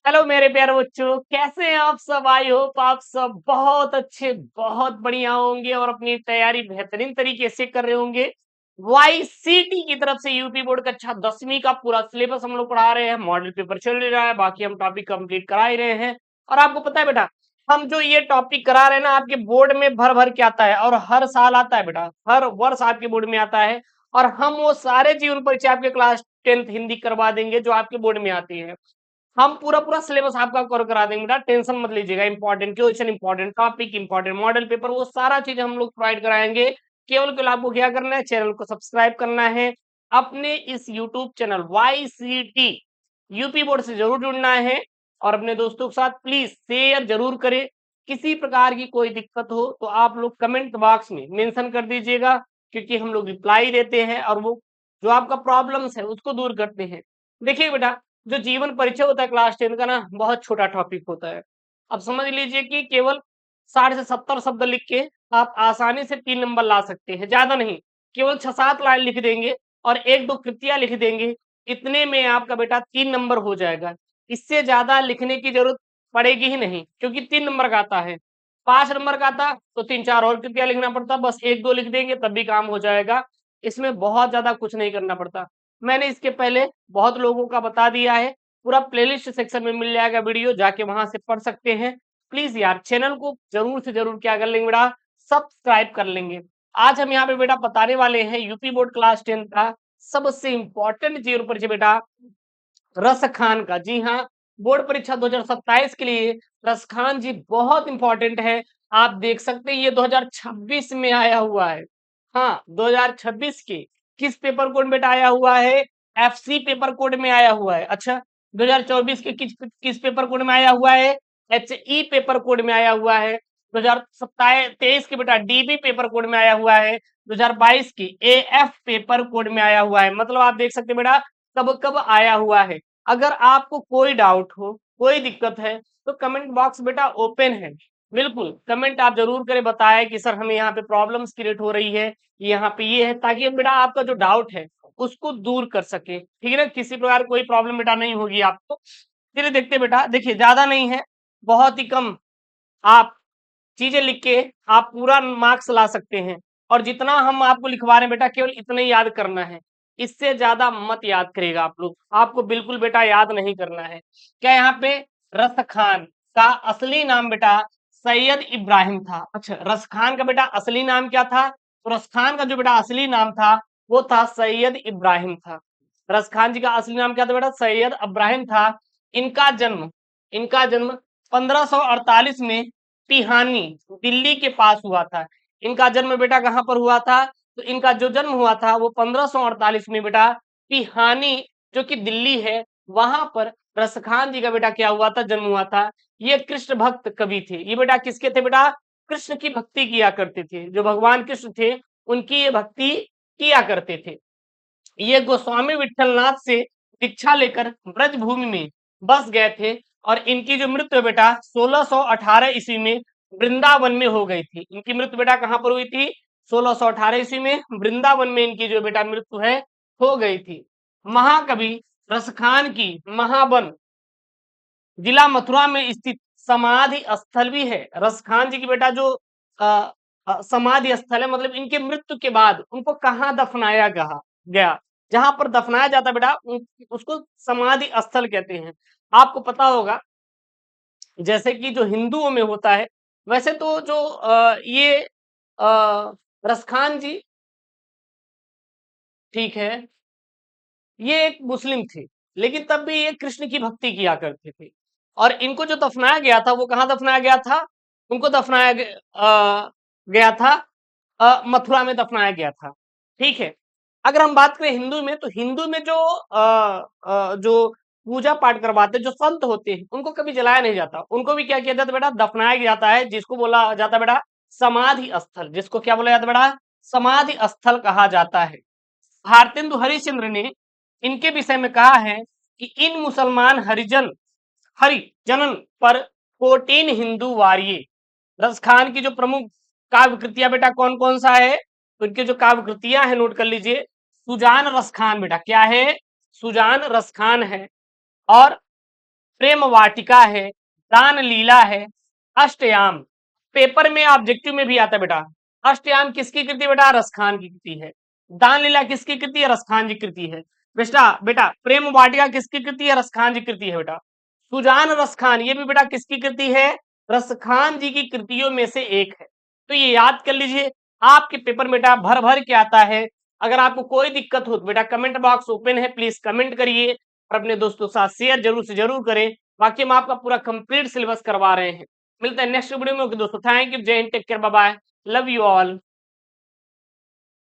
Hello मेरे प्यारे बच्चों, कैसे हैं आप सब? आई होप आप सब बहुत अच्छे, बहुत बढ़िया होंगे और अपनी तैयारी बेहतरीन तरीके से कर रहे होंगे। वाईसीटी की तरफ से यूपी बोर्ड का 10वीं का पूरा सिलेबस हम लोग पढ़ा रहे हैं। मॉडल पेपर चल ही रहा है, बाकी हम टॉपिक कंप्लीट करा ही रहे हैं। और आपको पता है बेटा, हम जो ये टॉपिक करा रहे हैं ना, आपके बोर्ड में भर भर के आता है और हर साल आता है बेटा, हर वर्ष आपके बोर्ड में आता है। और हम वो सारे जीवन परिचय आपके क्लास 10th हिंदी करवा देंगे जो आपके बोर्ड में आती है। हम पूरा पूरा सिलेबस आपका कवर करा देंगे बेटा, टेंशन मत लीजिएगा। Important question, important topic, important model paper, वो सारा चीज हम लोग प्रोवाइड कराएंगे। केवल आपको क्या करना है, चैनल को सब्सक्राइब करना है। अपने इस YouTube channel YCT UP board से जरूर जुड़ना है और अपने दोस्तों के साथ प्लीज शेयर जरूर करें। किसी प्रकार की कोई दिक्कत हो तो आप लोग कमेंट बॉक्स में मेंशन कर दीजिएगा, क्योंकि हम लोग रिप्लाई देते हैं और वो जो आपका प्रॉब्लम्स है उसको दूर करते हैं। देखिए बेटा, जो जीवन परिचय होता है क्लास 10 का ना, बहुत छोटा टॉपिक होता है। अब समझ लीजिए कि केवल 60 से 70 शब्द लिख के आप आसानी से 3 नंबर ला सकते हैं, ज्यादा नहीं। केवल 6-7 लाइन लिख देंगे और 1-2 कृतियां लिख देंगे, इतने में आपका बेटा 3 नंबर हो जाएगा। इससे ज्यादा लिखने की जरूरत पड़ेगी ही नहीं, क्योंकि 3 नंबर का आता है। 5 नंबर का आता तो 3-4 और कृतियां लिखना पड़ता, बस 1-2 लिख देंगे तब भी काम हो जाएगा। इसमें बहुत ज्यादा कुछ नहीं करना पड़ता। मैंने इसके पहले बहुत लोगों का बता दिया है, पूरा प्लेलिस्ट सेक्शन में मिल जाएगा वीडियो, जाके वहां से पढ़ सकते हैं। प्लीज यार चैनल को जरूर से जरूर क्या कर लेंगे बेटा, सब्सक्राइब कर लेंगे। आज हम यहाँ पे बेटा बताने वाले हैं यूपी बोर्ड क्लास 10 का सबसे इंपॉर्टेंट जीरो परिचय बेटा, रसखान का। जी हाँ, बोर्ड परीक्षा 2027 के लिए रसखान जी बहुत इंपॉर्टेंट है। आप देख सकते हैं ये 2026 में आया हुआ है। हाँ, 2026 के किस पेपर कोड में बेटा आया हुआ है? एफसी पेपर कोड में आया हुआ है। अच्छा, 2024 के किस पेपर कोड में आया हुआ है? एचई पेपर कोड में आया हुआ है। 2023 के बेटा डीबी पेपर कोड में आया हुआ है। 2022 की एएफ पेपर कोड में आया हुआ है। मतलब आप देख सकते हैं बेटा कब कब आया हुआ है। अगर आपको कोई डाउट हो, कोई दिक्कत है, तो कमेंट बॉक्स बेटा ओपन है। बिल्कुल कमेंट आप जरूर करें, बताएं कि सर हमें यहाँ पे प्रॉब्लम्स क्रिएट हो रही है, यहाँ पे ये है, ताकि हम बेटा आपका जो डाउट है उसको दूर कर सके। ठीक है ना, किसी प्रकार कोई प्रॉब्लम बेटा नहीं होगी आपको। चलिए देखते बेटा, देखिए ज्यादा नहीं है, बहुत ही कम आप चीजें लिख के आप पूरा मार्क्स ला सकते हैं। और जितना हम आपको लिखवा रहे हैं बेटा, केवल इतना ही याद करना है, इससे ज्यादा मत याद करेगा आप लोग, आपको बिल्कुल बेटा याद नहीं करना है। क्या यहाँ पे रस खान का असली नाम बेटा सैयद इब्राहिम था। अच्छा, रस खान का बेटा असली नाम क्या था? तो रस खान का जो बेटा असली नाम था वो था सैयद इब्राहिम था। रस खान जी का असली नाम क्या था बेटा? सैयद इब्राहिम था। इनका जन्म 1548 में तिहानी दिल्ली के पास हुआ था। इनका जन्म बेटा कहां पर हुआ था? तो इनका जो जन्म हुआ था वो 1548 में बेटा तिहानी, जो कि दिल्ली है, वहां पर रसखान जी का बेटा क्या हुआ था? जन्म हुआ था। ये कृष्ण भक्त कवि थे। ये बेटा किसके थे बेटा? कृष्ण की भक्ति किया करते थे। जो भगवान कृष्ण थे उनकी ये भक्ति किया करते थे। ये गोस्वामी विठलनाथ से दीक्षा लेकर ब्रजभूमि में बस गए थे। और इनकी जो मृत्यु है बेटा 1618 ईस्वी में वृंदावन में हो गई थी। इनकी मृत्यु बेटा कहां पर हुई थी? 1618 ईस्वी में वृंदावन में इनकी जो बेटा मृत्यु है हो गई थी। महाकवि रसखान की महावन जिला मथुरा में स्थित समाधि स्थल भी है। रसखान जी की बेटा जो समाधि स्थल है, मतलब इनके मृत्यु के बाद उनको कहाँ दफनाया गया, जहां पर दफनाया जाता बेटा उसको समाधि स्थल कहते हैं। आपको पता होगा, जैसे कि जो हिंदुओं में होता है, वैसे तो जो ये रसखान जी, ठीक है, ये एक मुस्लिम थे, लेकिन तब भी ये कृष्ण की भक्ति किया करते थे। और इनको जो दफनाया गया था वो कहाँ दफनाया गया था? उनको दफनाया गया था मथुरा में दफनाया गया था। ठीक है। अगर हम बात करें हिंदू में, तो हिंदू में जो पूजा पाठ करवाते जो संत होते हैं उनको कभी जलाया नहीं जाता, उनको भी क्या किया जाता बेटा? दफनाया जाता है, जिसको बोला जाता बेटा समाधि स्थल। जिसको क्या बोला जाता बेटा? समाधि स्थल कहा जाता है। भारतेंदु हरिश्चंद्र ने इनके विषय में कहा है कि इन मुसलमान हरिजनन पर कोटिन हिंदू वारिये। रस खान की जो प्रमुख काव्य कृतियां बेटा कौन कौन सा है? तो इनके जो काव्य कृतियां है नोट कर लीजिए। सुजान रस खान बेटा क्या है? सुजान रस खान है। और प्रेम वाटिका है, दान लीला है, अष्टयाम। पेपर में ऑब्जेक्टिव में भी आता है बेटा। अष्टयाम किसकी कृति बेटा? रसखान की कृति है। दान लीला किसकी कृति है? रसखान जी कृति है। बेटा बेटा प्रेम वाटिका किसकी कृति है? रसखान जी कृति है बेटा। सुजान रसखान ये भी बेटा किसकी कृति है? रसखान जी की कृतियों में से एक है। तो ये याद कर लीजिए, आपके पेपर में बेटा भर भर के आता है। अगर आपको कोई दिक्कत हो तो बेटा कमेंट बॉक्स ओपन है, प्लीज कमेंट करिए और अपने दोस्तों के साथ शेयर जरूर से जरूर करें। बाकी हम आपका पूरा कंप्लीट सिलेबस करवा रहे हैं। मिलते हैं नेक्स्ट वीडियो में। ओके दोस्तों, थैंक यू, जय हिंद, take care, bye bye, love you all.